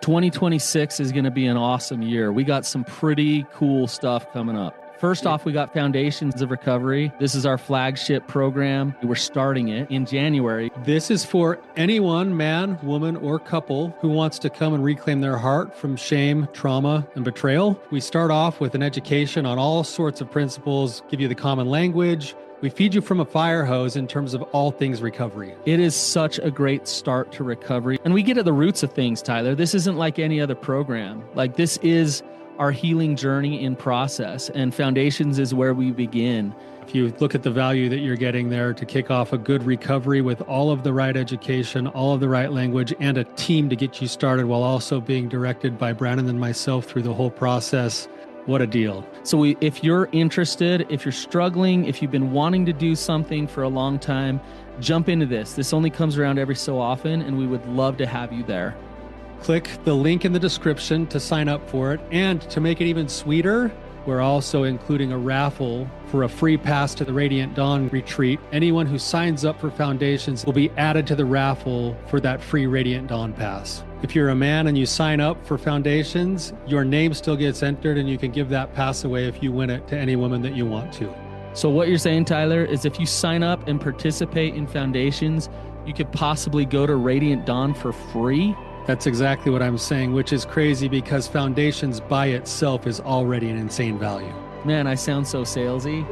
2026 is going to be an awesome year. We got some pretty cool stuff coming up. First off, we got Foundations of Recovery. This is our flagship program. We're starting it in January. This is for anyone, man, woman, or couple who wants to come and reclaim their heart from shame, trauma, and betrayal. We start off with an education on all sorts of principles, give you the common language. We feed you from a fire hose in terms of all things recovery. It is such a great start to recovery. And we get at the roots of things, Tyler. This isn't like any other program. Like, this is our healing journey in process, and Foundations is where we begin. If you look at the value that you're getting there to kick off a good recovery with all of the right education, all of the right language, and a team to get you started while also being directed by Brannon and myself through the whole process, what a deal. So if you're interested, if you're struggling, if you've been wanting to do something for a long time, jump into this. This only comes around every so often, and we would love to have you there. Click the link in the description to sign up for it. And to make it even sweeter, we're also including a raffle for a free pass to the Radiant Dawn retreat. Anyone who signs up for Foundations will be added to the raffle for that free Radiant Dawn pass. If you're a man and you sign up for Foundations, your name still gets entered, and you can give that pass away if you win it to any woman that you want to. So what you're saying, Tyler, is if you sign up and participate in Foundations, you could possibly go to Radiant Dawn for free? That's exactly what I'm saying, which is crazy because Foundations by itself is already an insane value. Man, I sound so salesy.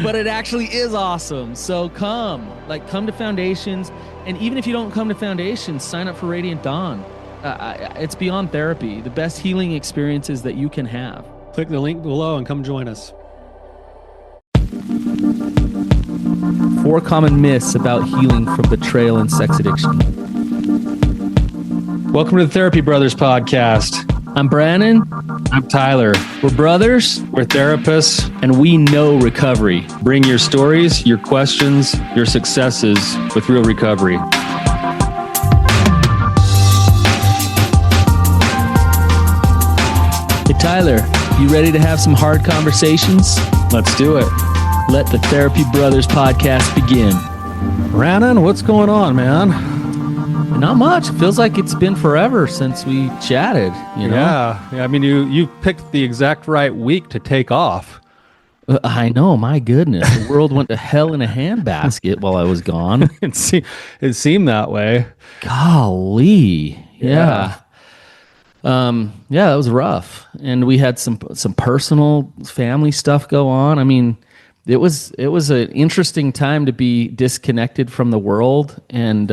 But it actually is awesome. So come to Foundations. And even if you don't come to Foundations, sign up for Radiant Dawn. It's beyond therapy, the best healing experiences that you can have. Click the link below and come join us. 4 common myths about healing from betrayal and sex addiction. Welcome to the Therapy Brothers podcast. I'm Brannon. I'm Tyler. We're brothers. We're therapists. And we know recovery. Bring your stories, your questions, your successes with real recovery. Hey, Tyler, you ready to have some hard conversations? Let's do it. Let the Therapy Brothers podcast begin. Brannon, what's going on, man? Not much. It feels like it's been forever since we chatted, you know? Yeah. I mean, you picked the exact right week to take off. I know, my goodness. The world went to hell in a handbasket while I was gone. It seemed that way. Golly. Yeah. That was rough. And we had some personal family stuff go on. I mean, it was an interesting time to be disconnected from the world, and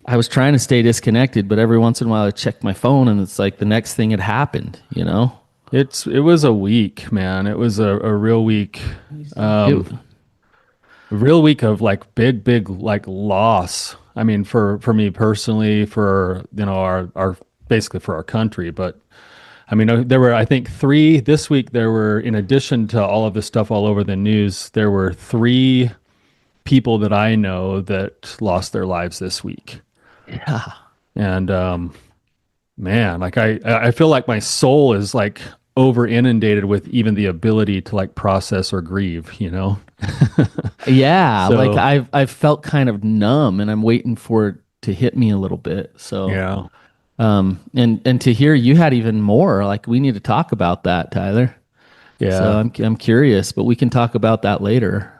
I was trying to stay disconnected, but every once in a while I checked my phone, and it's like the next thing had happened, you know? It was a week, man. It was a real week. A real week of like big like loss. I mean, for me personally, for, you know, our basically for our country, but I mean, there were, I think, 3 this week. There were, in addition to all of this stuff all over the news, there were 3 people that I know that lost their lives this week. Yeah. And man, like I feel like my soul is like over inundated with even the ability to like process or grieve, you know? Yeah. So, like I've felt kind of numb, and I'm waiting for it to hit me a little bit. So yeah. And to hear you had even more, like, we need to talk about that, Tyler. Yeah. So I'm curious, but we can talk about that later.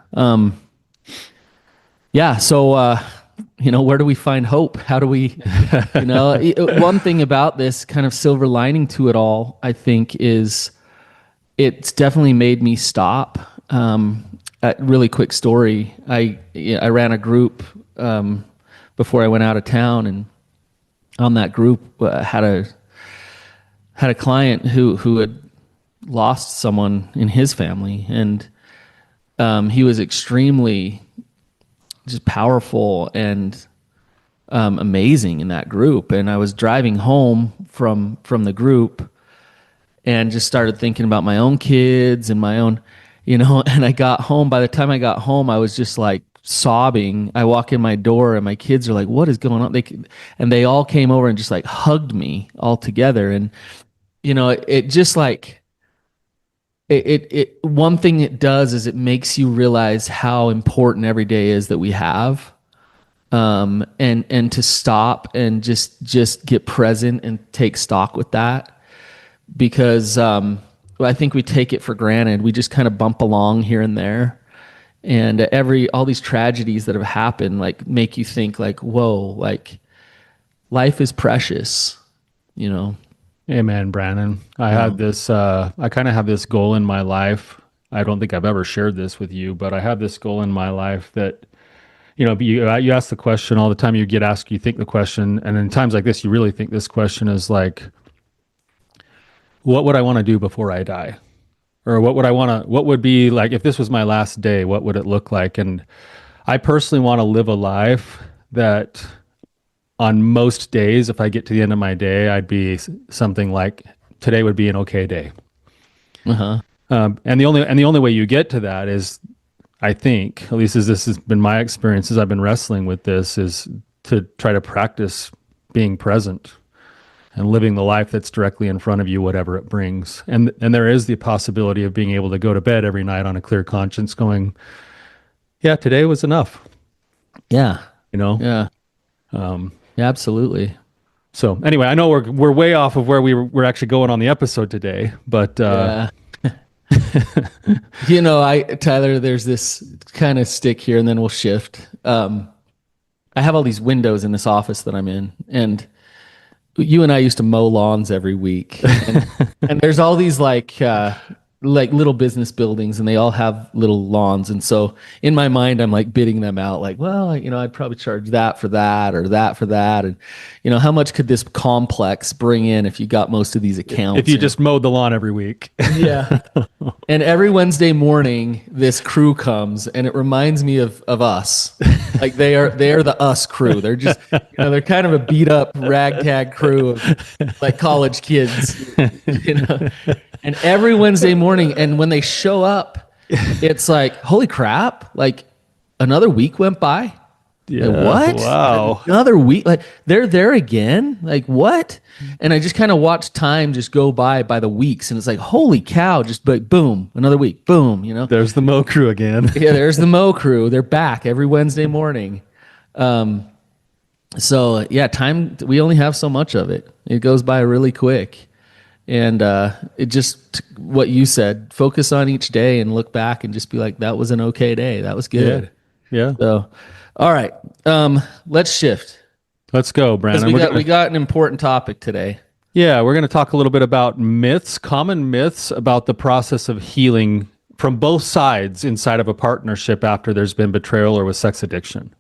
Yeah. So, you know, where do we find hope? How do we, you know, one thing about this kind of silver lining to it all, I think, is it's definitely made me stop. A really quick story. I ran a group, before I went out of town, and on that group had a client who had lost someone in his family, and he was extremely just powerful and amazing in that group. And I was driving home from the group and just started thinking about my own kids and my own, you know, and I got home. By the time I got home, I was just like sobbing. I walk in my door and my kids are like, what is going on? They all came over and just like hugged me all together. And, you know, it just like, it one thing it does is it makes you realize how important every day is that we have. and to stop and just get present and take stock with that, because I think we take it for granted. We just kind of bump along here and there, and all these tragedies that have happened like make you think like, whoa, like life is precious, you know. Amen, Brannon. I kind of have this goal in my life. I don't think I've ever shared this with you, but I have this goal in my life that, you ask the question all the time, you get asked, you think the question, and in times like this, you really think this question is like, what would I want to do before I die? Or what would be like, if this was my last day, what would it look like? And I personally want to live a life that on most days, if I get to the end of my day, I'd be something like, today would be an okay day. Uh-huh. And the only way you get to that is, I think, at least as this has been my experience as I've been wrestling with this, is to try to practice being present and living the life that's directly in front of you, whatever it brings. And there is the possibility of being able to go to bed every night on a clear conscience, going, yeah, today was enough. Yeah. Yeah. Yeah, absolutely. So anyway, I know we're way off of where we're actually going on the episode today, but Yeah. Tyler, there's this kind of stick here, and then we'll shift. I have all these windows in this office that I'm in, and you and I used to mow lawns every week, and there's all these like little business buildings, and they all have little lawns. And so in my mind, I'm like bidding them out, like, well, I'd probably charge that for that or that for that. And, how much could this complex bring in if you got most of these accounts? If you just mowed the lawn every week. Yeah. And every Wednesday morning, this crew comes, and it reminds me of us. Like they are the us crew. They're just, they're kind of a beat up ragtag crew of like college kids, And every Wednesday morning, and when they show up, it's like, holy crap, like another week went by. Yeah. Like, what? Wow. Another week? Like they're there again? Like what? And I just kind of watch time just go by the weeks, and it's like, holy cow, just like boom, another week, boom, There's the Mo crew again. Yeah, there's the Mo crew. They're back every Wednesday morning. So yeah, time, we only have so much of it. It goes by really quick. And it just, what you said, focus on each day and look back and just be like, that was an okay day. That was good. Yeah. So, all right. Let's shift. Let's go, Brandon. We got an important topic today. Yeah, we're going to talk a little bit about common myths about the process of healing from both sides inside of a partnership after there's been betrayal or with sex addiction.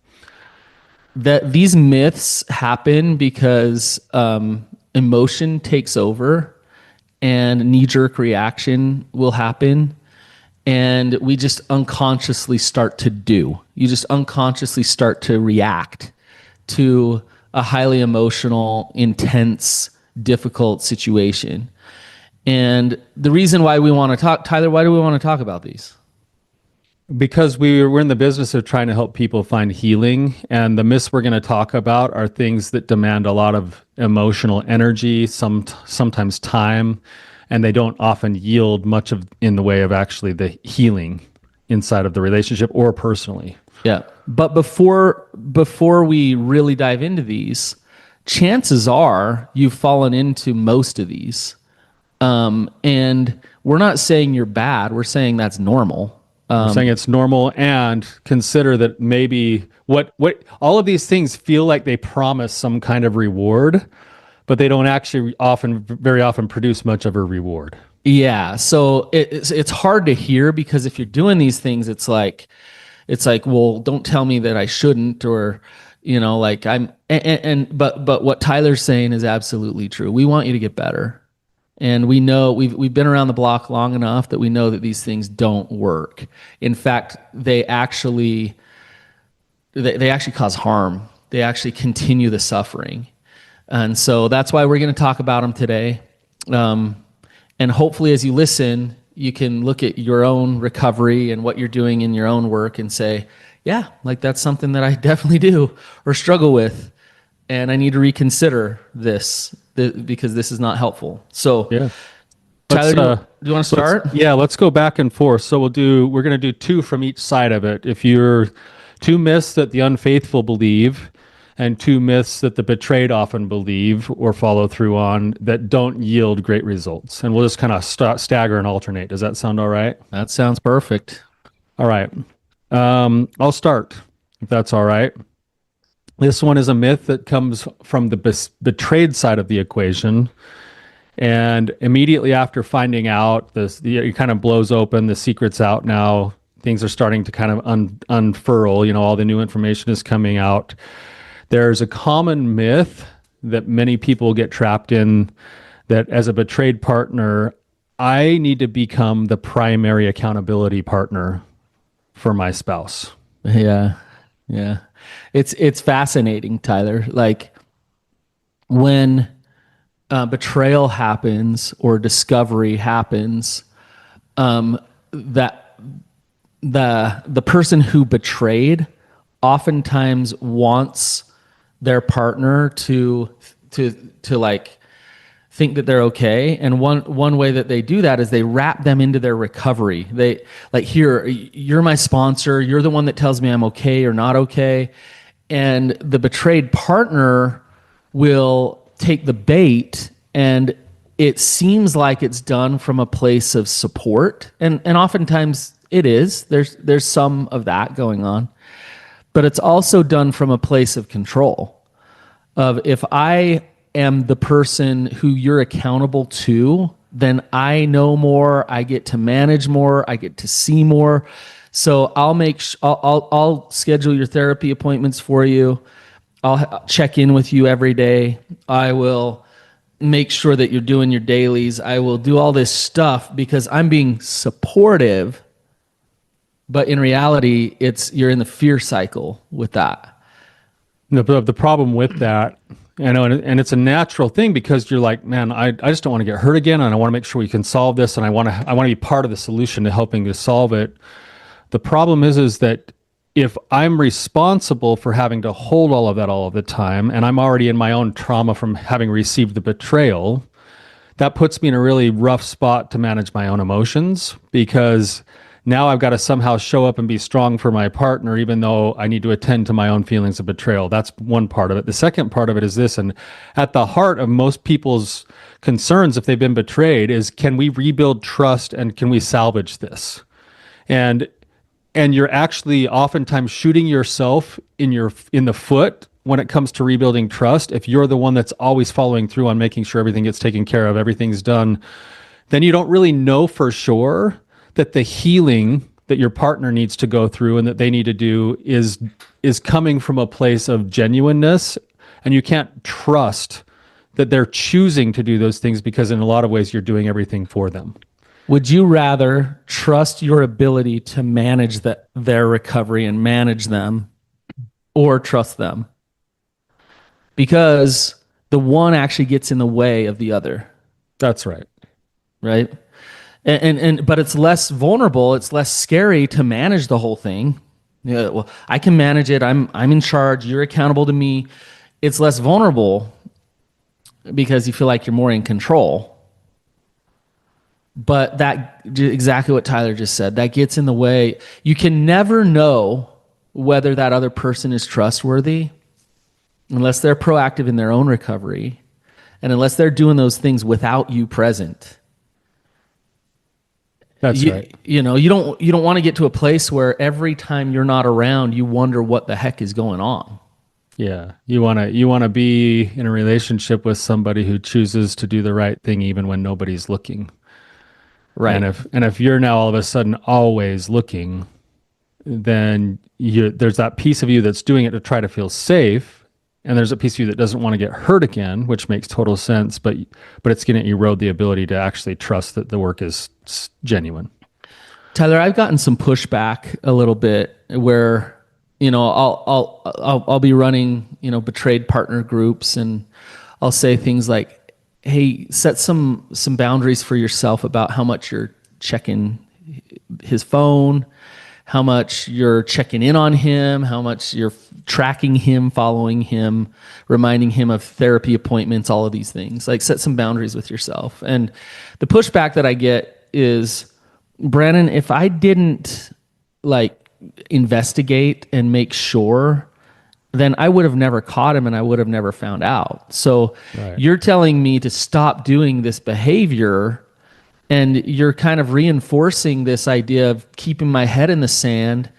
That these myths happen because emotion takes over, and knee-jerk reaction will happen, and we just unconsciously start to do. You just unconsciously start to react to a highly emotional, intense, difficult situation. And the reason why we want to talk, Tyler, why do we want to talk about these? Because we're in the business of trying to help people find healing, and the myths we're going to talk about are things that demand a lot of emotional energy, sometimes time, and they don't often yield much in the way of actually the healing inside of the relationship or personally. Yeah, but before we really dive into these, chances are you've fallen into most of these, and we're not saying you're bad. We're saying that's normal. We're saying it's normal, and consider that maybe what all of these things feel like they promise some kind of reward, but they don't actually very often produce much of a reward. Yeah, so it's hard to hear, because if you're doing these things, it's like, well, don't tell me that I shouldn't, or like but what Tyler's saying is absolutely true. We want you to get better. And we know we've been around the block long enough that we know that these things don't work. In fact, they actually cause harm. They actually continue the suffering. And so that's why we're going to talk about them today. And hopefully as you listen, you can look at your own recovery and what you're doing in your own work and say, yeah, like that's something that I definitely do or struggle with. And I need to reconsider this because this is not helpful. So, yeah. Tyler, do you want to start? Let's go back and forth. So we're going to do two from each side of it. If you're two myths that the unfaithful believe, and two myths that the betrayed often believe or follow through on that don't yield great results. And we'll just kind of stagger and alternate. Does that sound all right? That sounds perfect. All right. I'll start, if that's all right. This one is a myth that comes from the betrayed side of the equation. And immediately after finding out, it kind of blows open, the secret's out now, things are starting to kind of unfurl, all the new information is coming out. There's a common myth that many people get trapped in, that as a betrayed partner, I need to become the primary accountability partner for my spouse. Yeah. Yeah. It's fascinating, Tyler. Like when betrayal happens or discovery happens, that the person who betrayed oftentimes wants their partner to like think that they're okay. And one way that they do that is they wrap them into their recovery. They like, here, you're my sponsor. You're the one that tells me I'm okay or not okay. And the betrayed partner will take the bait, and it seems like it's done from a place of support. And oftentimes it is. There's some of that going on. But it's also done from a place of control. Of if I am the person who you're accountable to, then I know more, I get to manage more, I get to see more. So I'll schedule your therapy appointments for you. I'll check in with you every day. I will make sure that you're doing your dailies. I will do all this stuff because I'm being supportive. But in reality, you're in the fear cycle with that. The problem with that, and it's a natural thing, because you're like, man, I just don't want to get hurt again, and I want to make sure we can solve this, and I want to be part of the solution to helping to solve it. The problem is that if I'm responsible for having to hold all of that all of the time, and I'm already in my own trauma from having received the betrayal, that puts me in a really rough spot to manage my own emotions, because now I've got to somehow show up and be strong for my partner, even though I need to attend to my own feelings of betrayal. That's one part of it. The second part of it is this, and at the heart of most people's concerns if they've been betrayed, is, can we rebuild trust and can we salvage this? And you're actually oftentimes shooting yourself in the foot when it comes to rebuilding trust. If you're the one that's always following through on making sure everything gets taken care of, everything's done, then you don't really know for sure that the healing that your partner needs to go through and that they need to do is coming from a place of genuineness. And you can't trust that they're choosing to do those things, because in a lot of ways you're doing everything for them. Would you rather trust your ability to manage their recovery and manage them, or trust them? Because the one actually gets in the way of the other. That's right. Right? But it's less vulnerable, it's less scary to manage the whole thing. Yeah, well, I can manage it. I'm in charge. You're accountable to me. It's less vulnerable because you feel like you're more in control. But that exactly what Tyler just said, that gets in the way. You can never know whether that other person is trustworthy unless they're proactive in their own recovery, and unless they're doing those things without you present. That's right. You don't want to get to a place where every time you're not around, you wonder what the heck is going on. Yeah. You want to be in a relationship with somebody who chooses to do the right thing even when nobody's looking. Right. And if you're now all of a sudden always looking, then there's that piece of you that's doing it to try to feel safe, and there's a piece of you that doesn't want to get hurt again, which makes total sense, but it's going to erode the ability to actually trust that the work is genuine. Tyler, I've gotten some pushback a little bit where, I'll be running, betrayed partner groups, and I'll say things like, hey, set some boundaries for yourself about how much you're checking his phone, how much you're checking in on him, how much you're tracking him, following him, reminding him of therapy appointments, all of these things. Like, set some boundaries with yourself. And the pushback that I get is, Brannon, if I didn't investigate and make sure, then I would have never caught him and I would have never found out. So Right. you're telling me to stop doing this behavior, and you're kind of reinforcing this idea of keeping my head in the sand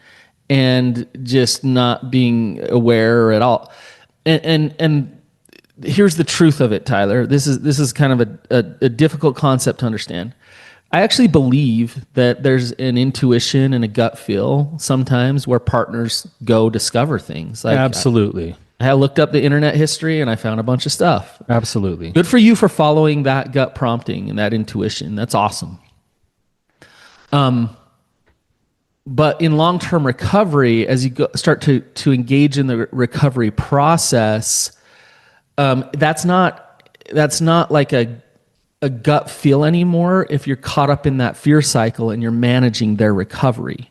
and just not being aware at all. And here's the truth of it, Tyler. This is kind of a difficult concept to understand. I actually believe that there's an intuition and a gut feel sometimes where partners go discover things. Like Absolutely. I looked up the internet history and I found a bunch of stuff. Absolutely. Good for you for following that gut prompting and that intuition. That's awesome. But in long-term recovery, as you start to engage in the recovery process, that's not like a gut feel anymore if you're caught up in that fear cycle and you're managing their recovery.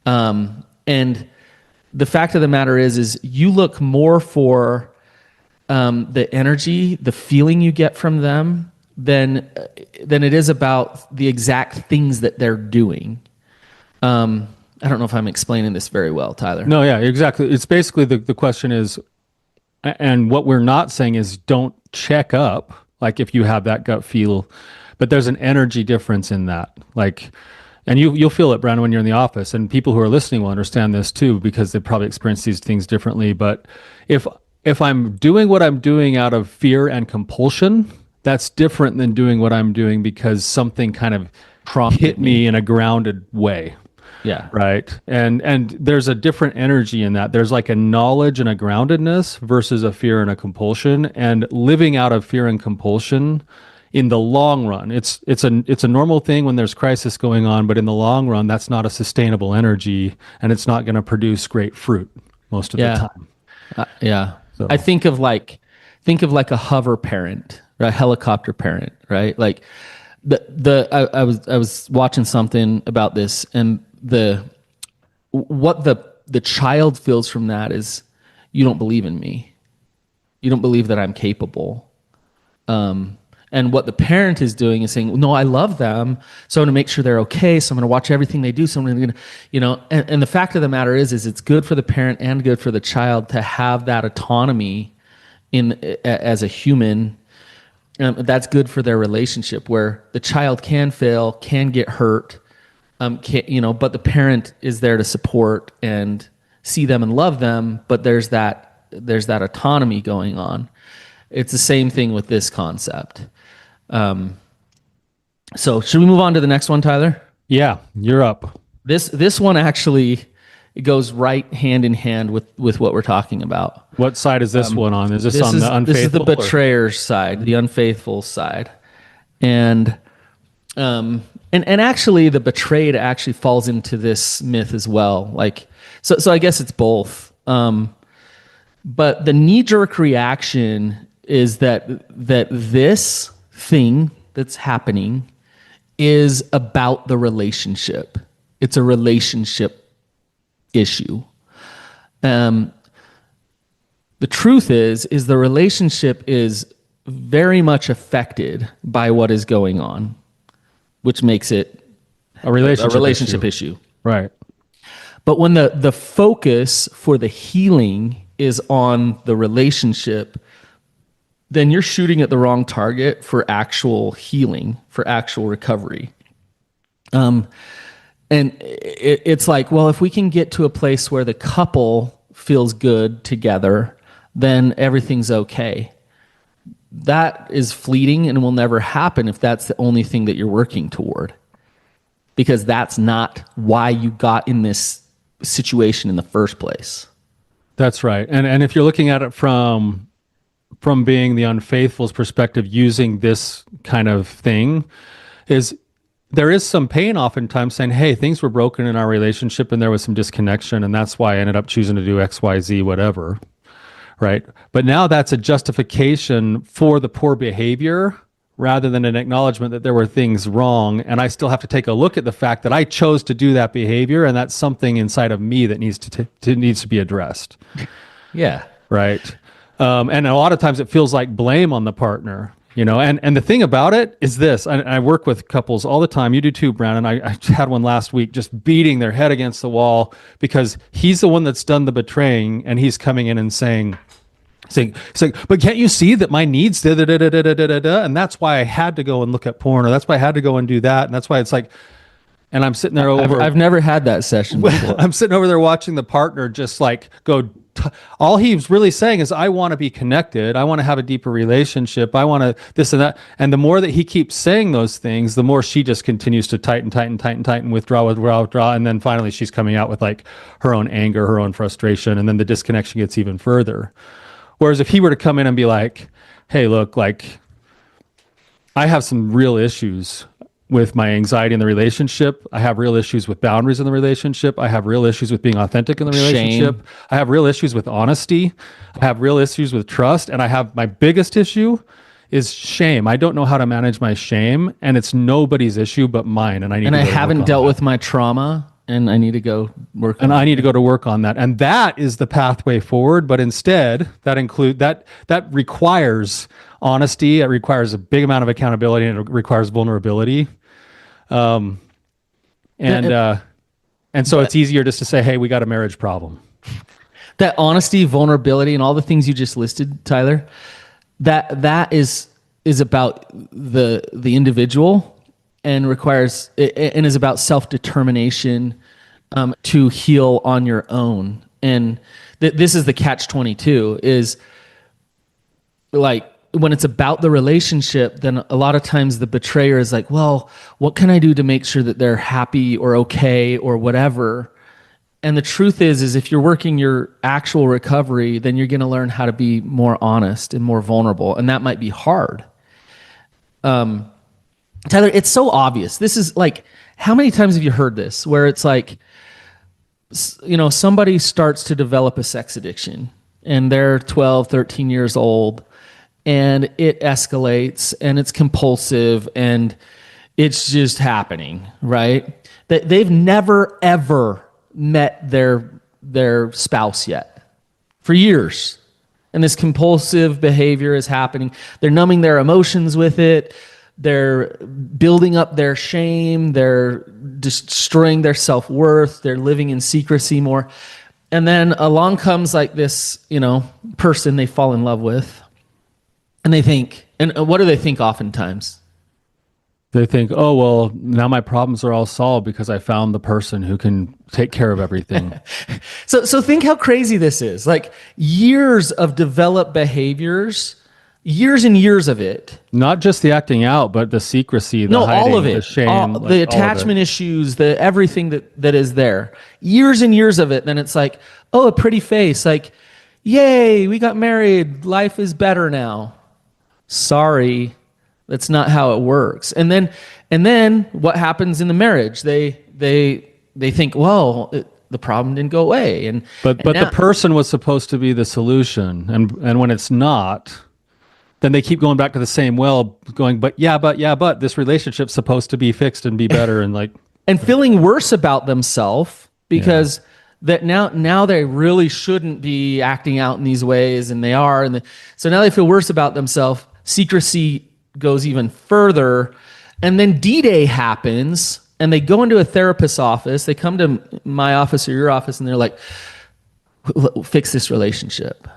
And the fact of the matter is you look more for the energy, the feeling you get from them than it is about the exact things that they're doing. I don't know if I'm explaining this very well, Tyler. No, yeah, exactly. It's basically the question is, and what we're not saying is don't check up, like if you have that gut feel, but there's an energy difference in that. Like, and you'll feel it, Brannon, when you're in the office, and people who are listening will understand this too, because they probably experience these things differently. But if I'm doing what I'm doing out of fear and compulsion, that's different than doing what I'm doing because something kind of hit me in a grounded way. Yeah. Right. And there's a different energy in that. There's like a knowledge and a groundedness versus a fear and a compulsion. And living out of fear and compulsion in the long run, it's a normal thing when there's crisis going on, but in the long run, that's not a sustainable energy, and it's not going to produce great fruit most of the time. Yeah. So. I think of like a hover parent, right? A helicopter parent, right? Like I was watching something about this, and what the child feels from that is, you don't believe in me. You don't believe that I'm capable. And what the parent is doing is saying, no, I love them, so I'm going to make sure they're okay. So I'm going to watch everything they do. So I'm going to, and the fact of the matter is it's good for the parent and good for the child to have that autonomy as a human. That's good for their relationship, where the child can fail, can get hurt, but the parent is there to support and see them and love them. But there's that autonomy going on. It's the same thing with this concept. So should we move on to the next one, Tyler? Yeah, you're up. This one actually, it goes right hand in hand with what we're talking about. What side is this one on? Is this on the unfaithful? This is the betrayer's side, the unfaithful side. And actually the betrayed actually falls into this myth as well. Like, so I guess it's both. But the knee-jerk reaction is that this thing that's happening is about the relationship. It's a relationship issue. The truth is the relationship is very much affected by what is going on, which makes it a relationship issue. Right. But when the focus for the healing is on the relationship, then you're shooting at the wrong target for actual healing, for actual recovery. And it's like, well, if we can get to a place where the couple feels good together, then everything's okay. That is fleeting and will never happen if that's the only thing that you're working toward, because that's not why you got in this situation in the first place. That's right. And if you're looking at it from being the unfaithful's perspective, using this kind of thing, is there is some pain oftentimes saying, hey, things were broken in our relationship and there was some disconnection, and that's why I ended up choosing to do X, Y, Z, whatever. Right. But now that's a justification for the poor behavior rather than an acknowledgement that there were things wrong. And I still have to take a look at the fact that I chose to do that behavior, and that's something inside of me that needs to be addressed. Yeah. Right. And a lot of times it feels like blame on the partner. And the thing about it is this, I work with couples all the time. You do too, Brannon. I had one last week just beating their head against the wall because he's the one that's done the betraying, and he's coming in and saying, but can't you see that my needs, da, da, da, da, da, da, da, da, and that's why I had to go and look at porn, or that's why I had to go and do that. And that's why it's like, and I'm sitting there I've never had that session before. I'm sitting over there watching the partner just like go. All he's really saying is, I want to be connected. I want to have a deeper relationship. I want to this and that. And the more that he keeps saying those things, the more she just continues to tighten, withdraw. And then finally she's coming out with like her own anger, her own frustration. And then the disconnection gets even further. Whereas if he were to come in and be like, hey, look, like I have some real issues with my anxiety in the relationship. I have real issues with boundaries in the relationship. I have real issues with being authentic in the relationship. Shame. I have real issues with honesty. I have real issues with trust. And I have my biggest issue is shame. I don't know how to manage my shame, and it's nobody's issue but mine. And I haven't dealt with my trauma, and I need to go work on and I need to go to work on that. And that is the pathway forward. But instead, that requires honesty. It requires a big amount of accountability, and it requires vulnerability. And so it's easier just to say, hey, we got a marriage problem. That honesty, vulnerability, and all the things you just listed, Tyler, that is about the individual, and requires and is about self-determination to heal on your own. And this is the catch-22 is like, when it's about the relationship, then a lot of times the betrayer is like, well, what can I do to make sure that they're happy or okay or whatever? And the truth is if you're working your actual recovery, then you're going to learn how to be more honest and more vulnerable. And that might be hard. Tyler, it's so obvious. This is like, how many times have you heard this where it's like, somebody starts to develop a sex addiction and they're 12, 13 years old, and it escalates and it's compulsive and it's just happening, right? That they've never ever met their spouse yet for years. And this compulsive behavior is happening. They're numbing their emotions with it. They're building up their shame. They're destroying their self-worth. They're living in secrecy more. And then along comes like this, person they fall in love with. And they think, and what do they think oftentimes? They think, oh, well, now my problems are all solved because I found the person who can take care of everything. So think how crazy this is. Like years of developed behaviors, years and years of it. Not just the acting out, but the secrecy, the hiding, all of it. The shame. The attachment issues, the everything that is there. Years and years of it. Then it's like, oh, a pretty face. Like, yay, we got married. Life is better now. Sorry, that's not how it works. And then what happens in the marriage? They think, well, the problem didn't go away. But the person was supposed to be the solution, and when it's not, then they keep going back to the same well, going, but this relationship's supposed to be fixed and be better, and feeling worse about themselves because. Yeah. That now they really shouldn't be acting out in these ways, and they are, so now they feel worse about themselves. Secrecy goes even further, and then D-Day happens, and they go into a therapist's office. They come to my office or your office, and they're like, "Fix this relationship."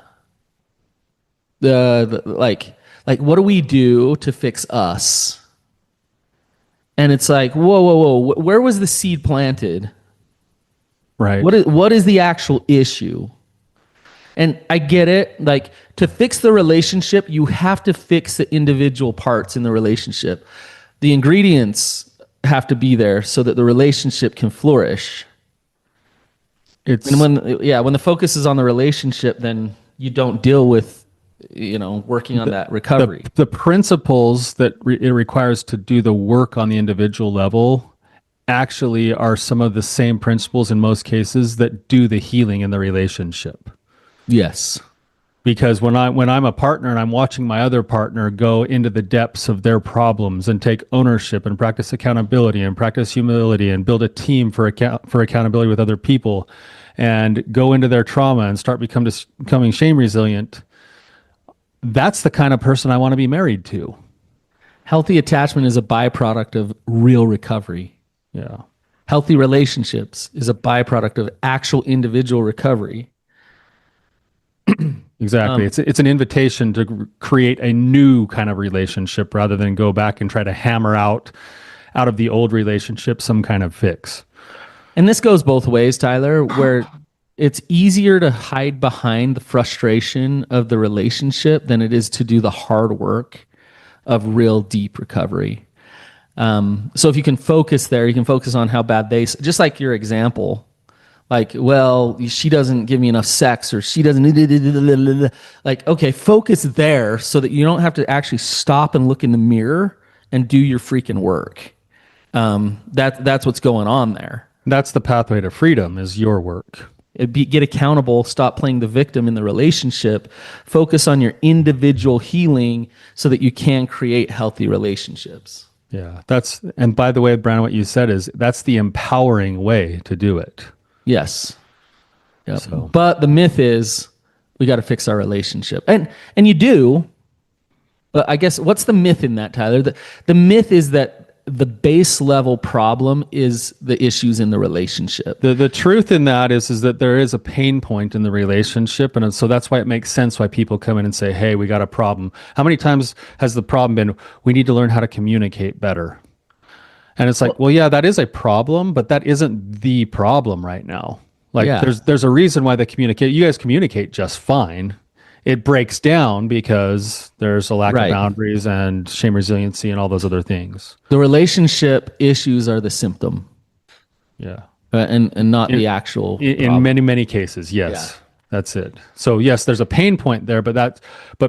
Like, what do we do to fix us? And it's like, whoa, where was the seed planted? Right. What is the actual issue? And I get it. Like, to fix the relationship, you have to fix the individual parts in the relationship. The ingredients have to be there so that the relationship can flourish. When the focus is on the relationship, then you don't deal with, working on that recovery. The principles that it requires to do the work on the individual level actually are some of the same principles in most cases that do the healing in the relationship. Yes. Because when I'm a partner and I'm watching my other partner go into the depths of their problems and take ownership and practice accountability and practice humility and build a team for accountability with other people and go into their trauma and start becoming shame resilient, that's the kind of person I want to be married to. Healthy attachment is a byproduct of real recovery. Yeah. Healthy relationships is a byproduct of actual individual recovery. Exactly. It's an invitation to create a new kind of relationship rather than go back and try to hammer out of the old relationship some kind of fix. And this goes both ways, Tyler, where it's easier to hide behind the frustration of the relationship than it is to do the hard work of real deep recovery. So if you can focus there, you can focus on how bad just like your example, like, well, she doesn't give me enough sex, or she doesn't, like, okay, focus there so that you don't have to actually stop and look in the mirror and do your freaking work. That's what's going on there. That's the pathway to freedom, is your work. Get accountable, stop playing the victim in the relationship, focus on your individual healing so that you can create healthy relationships. Yeah, and by the way, Brannon, what you said that's the empowering way to do it. Yes. Yep. So. But the myth is we got to fix our relationship. And you do, but I guess what's the myth in that, Tyler? The myth is that the base level problem is the issues in the relationship. The truth in that is that there is a pain point in the relationship, and so that's why it makes sense why people come in and say, "Hey, we got a problem." How many times has the problem been, we need to learn how to communicate better? And it's like, well, yeah, that is a problem, but that isn't the problem right now. Like, there's a reason why you guys communicate just fine. It breaks down because there's a lack of boundaries and shame resiliency and all those other things. The relationship issues are the symptom. Yeah. And not the actual in many cases, yes. Yeah. That's it. So yes, there's a pain point there, but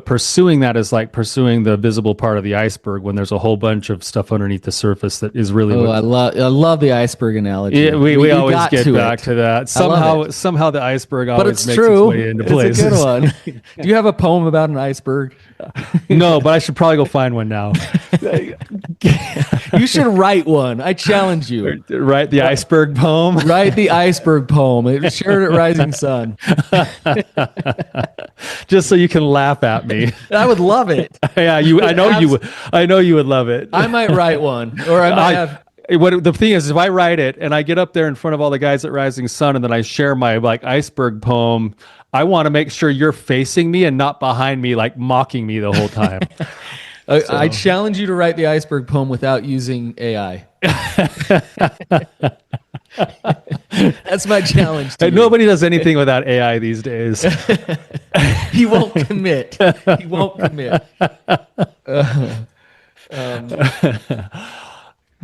pursuing that is like pursuing the visible part of the iceberg when there's a whole bunch of stuff underneath the surface that is really. I love the iceberg analogy. Yeah, we always get back to that. Somehow the iceberg always makes its way into places. It's a good one. Do you have a poem about an iceberg? No, but I should probably go find one now. You should write one. I challenge you. Write the iceberg poem. Write the iceberg poem. Share it at Rising Sun. Just so you can laugh at me. I would love it. Yeah, I know you would love it. I might write one, or I might have. What the thing is if I write it and I get up there in front of all the guys at Rising Sun and then I share my like iceberg poem, I want to make sure you're facing me and not behind me, like mocking me the whole time. I challenge you to write the iceberg poem without using AI. That's my challenge to you. Nobody does anything without AI these days. He won't commit.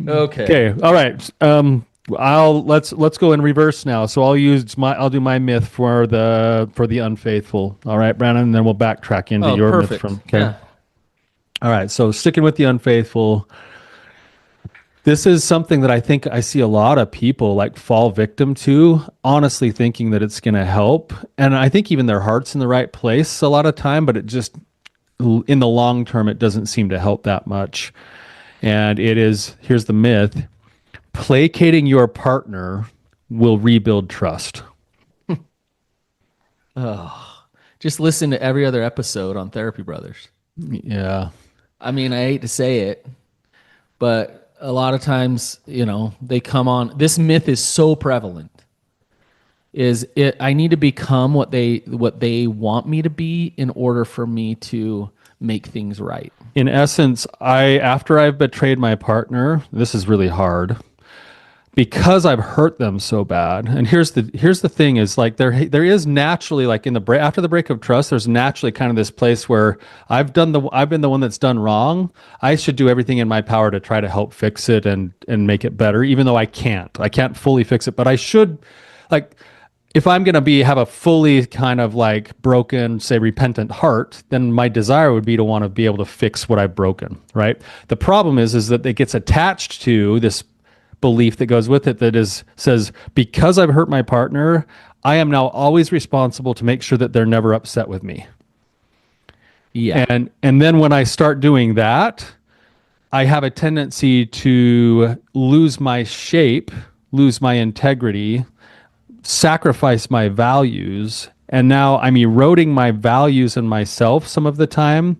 Okay. All right. Let's go in reverse now. So I'll do my myth for the unfaithful. All right, Brannon, and then we'll backtrack into your myth from. Okay. Yeah. All right. So sticking with the unfaithful. This is something that I think I see a lot of people like fall victim to, honestly thinking that it's going to help. And I think even their heart's in the right place a lot of time, but it just, in the long term, it doesn't seem to help that much. And here's the myth, placating your partner will rebuild trust. Just listen to every other episode on Therapy Brothers. Yeah. I mean, I hate to say it, but a lot of times, they come on. This myth is so prevalent. I need to become what they want me to be in order for me to make things right. In essence, after I've betrayed my partner, this is really hard because I've hurt them so bad. And here's the thing is like there is naturally like after the break of trust, there's naturally kind of this place where I've been the one that's done wrong. I should do everything in my power to try to help fix it and make it better, even though I can't fully fix it, but I should, like, if I'm going to have a fully kind of like broken, say, repentant heart, then my desire would be to want to be able to fix what I've broken, right? The problem is that it gets attached to this belief that goes with it that says, because I've hurt my partner, I am now always responsible to make sure that they're never upset with me. Yeah. And then when I start doing that, I have a tendency to lose my shape, lose my integrity, sacrifice my values, and now I'm eroding my values and myself some of the time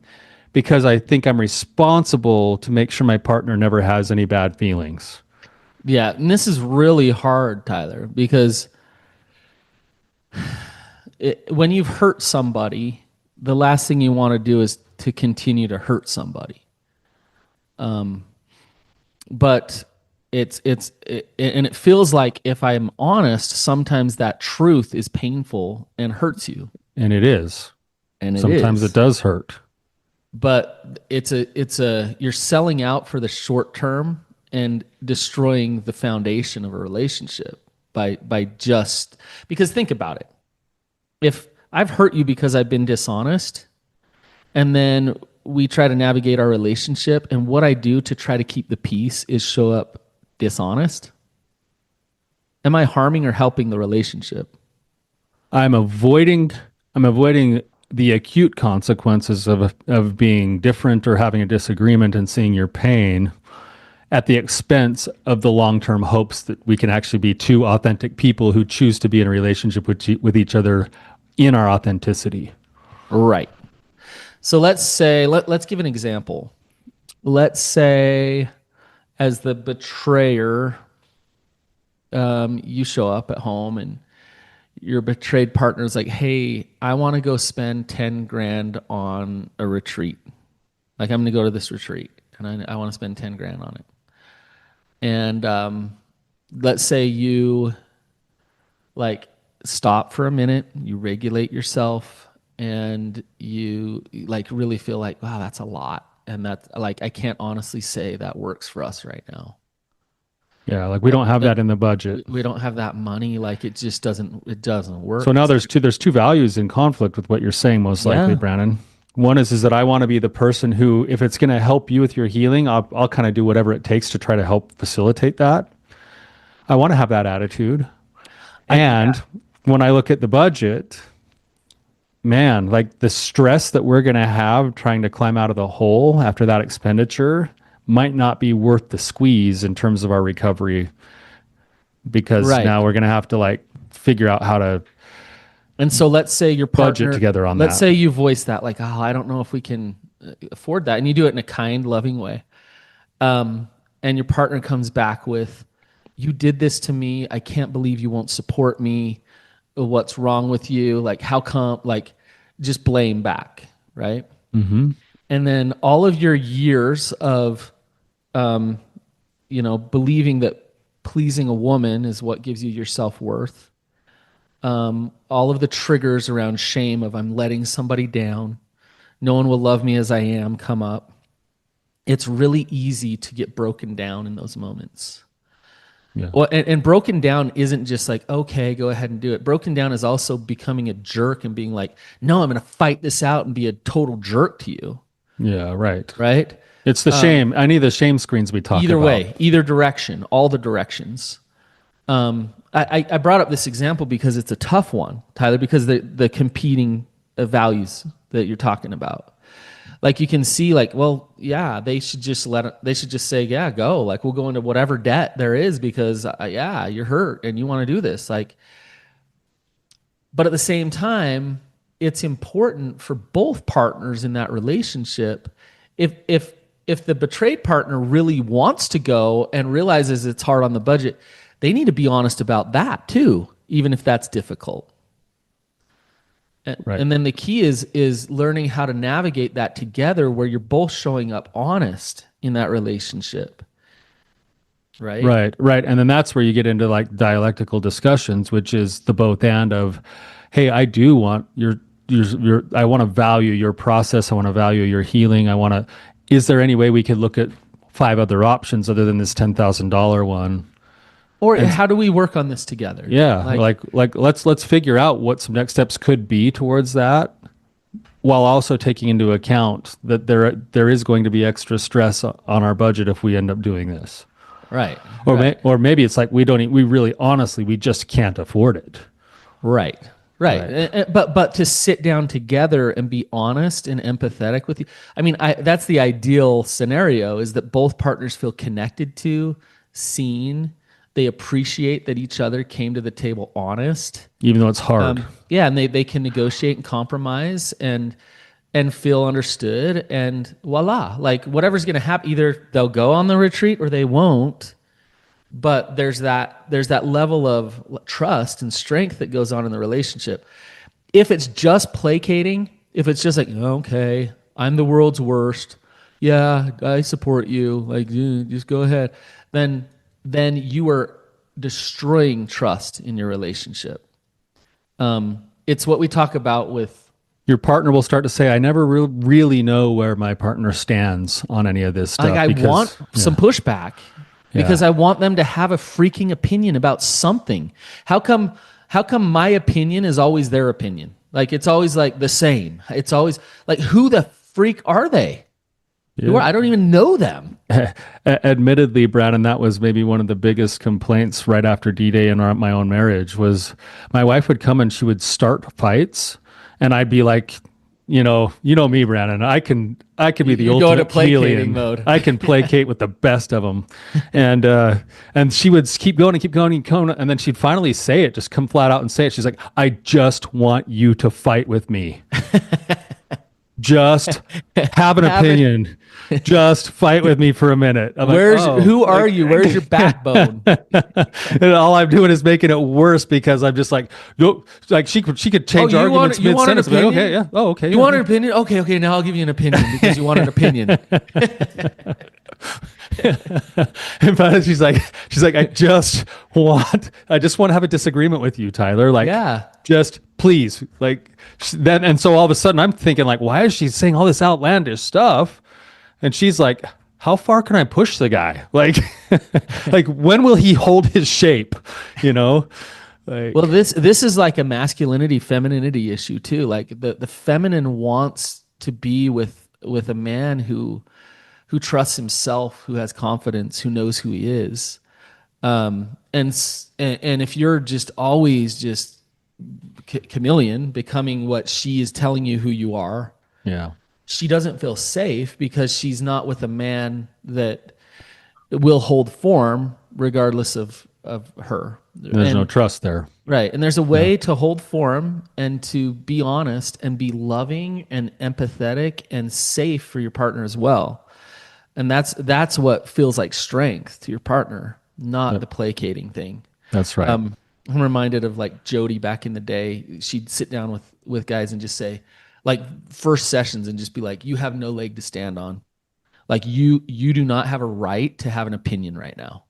because I think I'm responsible to make sure my partner never has any bad feelings. Yeah, and this is really hard, Tyler, because when you've hurt somebody, the last thing you want to do is to continue to hurt somebody. But and it feels like, if I'm honest, sometimes that truth is painful and hurts you, And it is. and it Sometimes it is. does hurt. But you're selling out for the short term and destroying the foundation of a relationship by just because think about it. If I've hurt you because I've been dishonest, and then we try to navigate our relationship, and what I do to try to keep the peace is show up dishonest, am I harming or helping the relationship? I'm avoiding the acute consequences of being different or having a disagreement and seeing your pain at the expense of the long-term hopes that we can actually be two authentic people who choose to be in a relationship with each other in our authenticity. Right. So let's give an example. Let's say, as the betrayer, you show up at home and your betrayed partner is like, "Hey, I want to go spend 10 grand on a retreat. Like, I'm going to go to this retreat and I want to spend 10 grand on it." And let's say you like stop for a minute, you regulate yourself, and you like really feel like, wow, that's a lot. And that's like, I can't honestly say that works for us right now. Yeah, like we don't have that in the budget. We don't have that money. Like, it just doesn't work. So now there's two values in conflict with what you're saying, most likely, Yeah. Brannon. One is that I want to be the person who, if it's going to help you with your healing, I'll kind of do whatever it takes to try to help facilitate that. I want to have that attitude. And when I look at the budget, man, like the stress that we're going to have trying to climb out of the hole after that expenditure might not be worth the squeeze in terms of our recovery, because Right. now we're going to have to like figure out how to And so let's say your partner, budget together on let's that. say you voice that like, "Oh, I don't know if we can afford that." And you do it in a kind, loving way. And your partner comes back with, "You did this to me. I can't believe you won't support me. What's wrong with you? Like, how come?" Like, just blame back, right? Mm-hmm. And then all of your years of, believing that pleasing a woman is what gives you your self-worth. All of the triggers around shame of, I'm letting somebody down, no one will love me as I am, come up. It's really easy to get broken down in those moments. Yeah. Well, and broken down isn't just like, okay, go ahead and do it. Broken down is also becoming a jerk and being like, no, I'm going to fight this out and be a total jerk to you. Yeah, right. Right? It's the shame. Any of the shame screens we talk Either about. way, either direction, all the directions. I brought up this example because it's a tough one, Tyler, because the competing values that you're talking about. Like, you can see, like, well, yeah, they should just say, yeah, go. Like, we'll go into whatever debt there is because, yeah, you're hurt and you want to do this. Like, but at the same time, it's important for both partners in that relationship. If the betrayed partner really wants to go and realizes it's hard on the budget, they need to be honest about that too, even if that's difficult. Right. And then the key is learning how to navigate that together, where you're both showing up honest in that relationship. Right? Right. And then that's where you get into like dialectical discussions, which is the both and of, hey, I do want I want to value your process. I want to value your healing. Is there any way we could look at 5 other options other than this $10,000 one? Or how do we work on this together? Yeah. Like let's figure out what some next steps could be towards that, while also taking into account that there is going to be extra stress on our budget if we end up doing this. Right. Or maybe it's like we really honestly we just can't afford it. Right. But to sit down together and be honest and empathetic with you. I mean, that's the ideal scenario, is that both partners feel connected to, seen. They appreciate that each other came to the table honest. Even though it's hard. Yeah, and they can negotiate and compromise. And and feel understood, and voila, like whatever's going to happen, either they'll go on the retreat or they won't. But there's that level of trust and strength that goes on in the relationship. If it's just placating, if it's just like, okay, I'm the world's worst, yeah, I support you, like, just go ahead, then you are destroying trust in your relationship. It's what we talk about with, Your partner will start to say, I never really know where my partner stands on any of this stuff. like, I want some pushback because Yeah. I want them to have a freaking opinion about something. How come my opinion is always their opinion? Like, it's always like the same. It's always like, who the freak are they? Who are, I don't even know them. Admittedly, Brannon, that was maybe one of the biggest complaints right after D-Day in my own marriage was my wife would come and she would start fights, and I'd be like, you know me, Brannon. I can be the You go into ultimate placating chameleon. mode. I can placate with the best of them, and she would keep going and keep going and going, and then she'd finally say it, just come flat out and say it. She's like, I just want you to fight with me. Just have an opinion. Just fight with me for a minute. I'm like, Who are you? Where's your backbone? and all I'm doing is making it worse because I'm just like, like she could change arguments you want an mid-sentence. Like, opinion? okay, yeah. Oh, okay. You want an opinion? Okay. Now I'll give you an opinion because you want an opinion. And finally she's like, I just want to have a disagreement with you, Tyler. Like, Yeah. just please, like then. And so all of a sudden I'm thinking like, why is she saying all this outlandish stuff? And she's like, how far can I push the guy? Like, like when will he hold his shape? Like, Well, this is like a masculinity femininity issue too. Like the feminine wants to be with a man who trusts himself, who has confidence, who knows who he is. And if you're just always just chameleon, becoming what she is telling you who you are, yeah, she doesn't feel safe because she's not with a man that will hold form regardless of her. there's no trust there. Right. And there's a way to hold form and to be honest and be loving and empathetic and safe for your partner as well. And that's what feels like strength to your partner, not the placating thing. That's right. I'm reminded of like Jody back in the day. She'd sit down with guys and just say, like, first sessions, and just be like, you have no leg to stand on. Like, you do not have a right to have an opinion right now.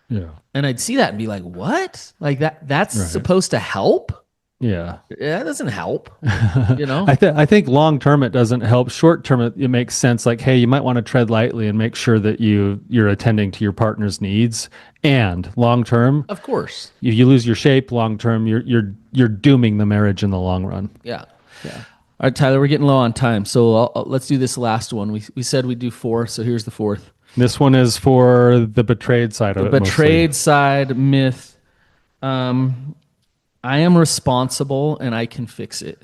Yeah. And I'd see that and be like, what? Like that's Right. supposed to help? Yeah. Yeah, that doesn't help. I think long term it doesn't help. Short term it makes sense. Like, hey, you might want to tread lightly and make sure that you're attending to your partner's needs. And long term, Of course. if you lose your shape long term, you're dooming the marriage in the long run. Yeah. Yeah. All right, Tyler, we're getting low on time. So let's do this last one. We said we'd do 4, so here's the 4th. This one is for the betrayed side of it. Betrayed side myth. I am responsible and I can fix it.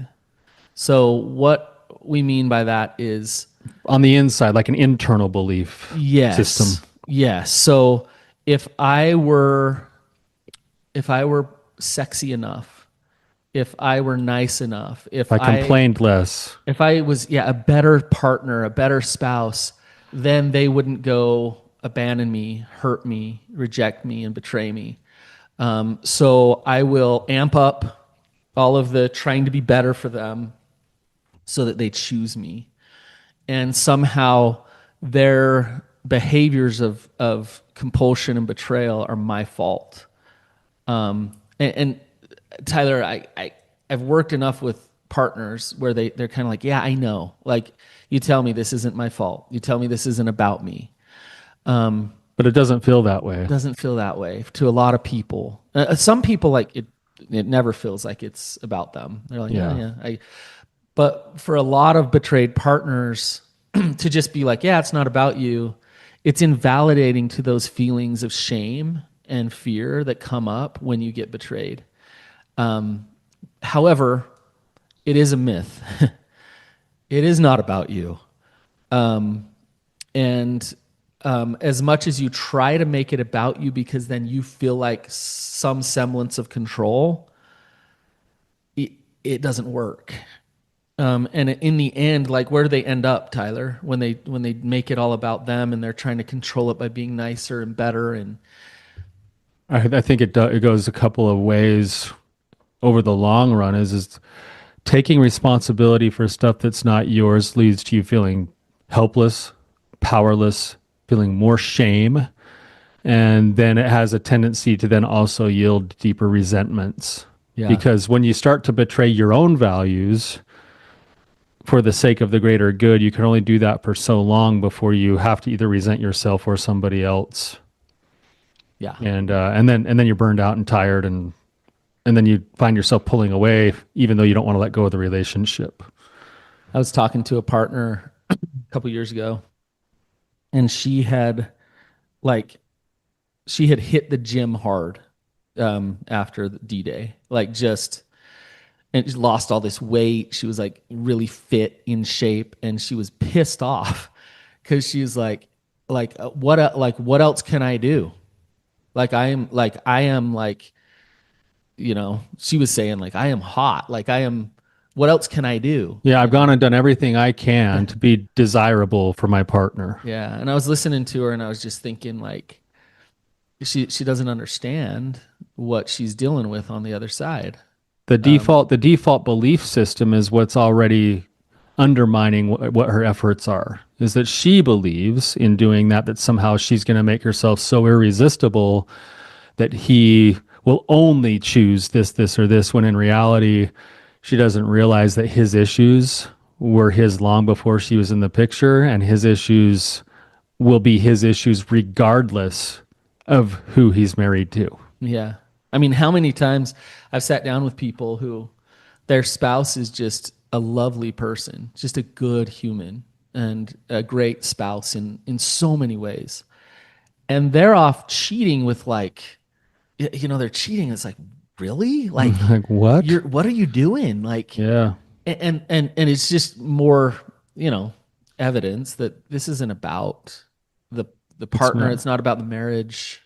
So what we mean by that is, on the inside, like an internal belief system. Yes. So if I were sexy enough, if I were nice enough, If I complained less. if I was a better partner, a better spouse, then they wouldn't go abandon me, hurt me, reject me, and betray me. So I will amp up all of the trying to be better for them so that they choose me. And somehow their behaviors of compulsion and betrayal are my fault. And Tyler, I've worked enough with partners where they're kind of like, yeah, I know. Like, you tell me this isn't my fault. You tell me this isn't about me. But it doesn't feel that way. It doesn't feel that way to a lot of people. Some people, like, it never feels like it's about them. They're like, yeah. But for a lot of betrayed partners to just be like, yeah, it's not about you, it's invalidating to those feelings of shame and fear that come up when you get betrayed. However, it is a myth. It is not about you. And as much as you try to make it about you because then you feel like some semblance of control, it doesn't work. And in the end, like, where do they end up, Tyler, when they make it all about them and they're trying to control it by being nicer and better? And I think it goes a couple of ways over the long run. Is taking responsibility for stuff that's not yours leads to you feeling helpless, powerless, feeling more shame, and then it has a tendency to then also yield deeper resentments. yeah, Because when you start to betray your own values for the sake of the greater good, you can only do that for so long before you have to either resent yourself or somebody else. yeah. And then you're burned out and tired, and then you find yourself pulling away even though you don't want to let go of the relationship. I was talking to a partner a couple years ago, and like she had hit the gym hard after the D-Day, like just and she lost all this weight. She was like really fit, in shape, and she was pissed off because she was what else can I do? Like she was saying, like, I am hot. Like, what else can I do? Yeah, I've gone and done everything I can to be desirable for my partner. Yeah. And I was listening to her and I was just thinking, like, she doesn't understand what she's dealing with on the other side. The default belief system is what's already undermining what her efforts are. Is that she believes in doing that somehow she's going to make herself so irresistible that he will only choose this, or this, when in reality, she doesn't realize that his issues were his long before she was in the picture, and his issues will be his issues regardless of who he's married to. Yeah. I mean, how many times I've sat down with people who their spouse is just a lovely person, just a good human and a great spouse in so many ways. And they're off cheating with, like, they're cheating. It's like, really? Like, Like, what? what are you doing? Like, Yeah. and it's just more, evidence that this isn't about the It's partner. not. It's not about the marriage.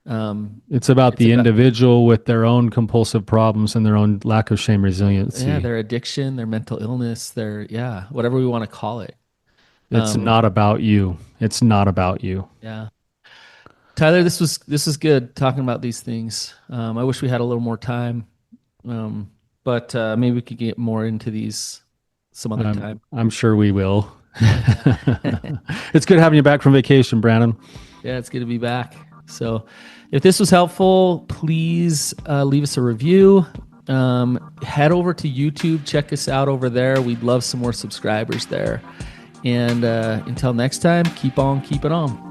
It's about It's the about, individual with their own compulsive problems and their own lack of shame resiliency. yeah, their addiction, their mental illness, whatever we want to call it. It's not about you. It's not about you. Yeah. Tyler, this was good talking about these things. I wish we had a little more time, but maybe we could get more into these some other time. I'm sure we will. It's good having you back from vacation, Brannon. Yeah, it's good to be back. So, if this was helpful, please leave us a review. Head over to YouTube, check us out over there. We'd love some more subscribers there. And until next time, keep on keeping on.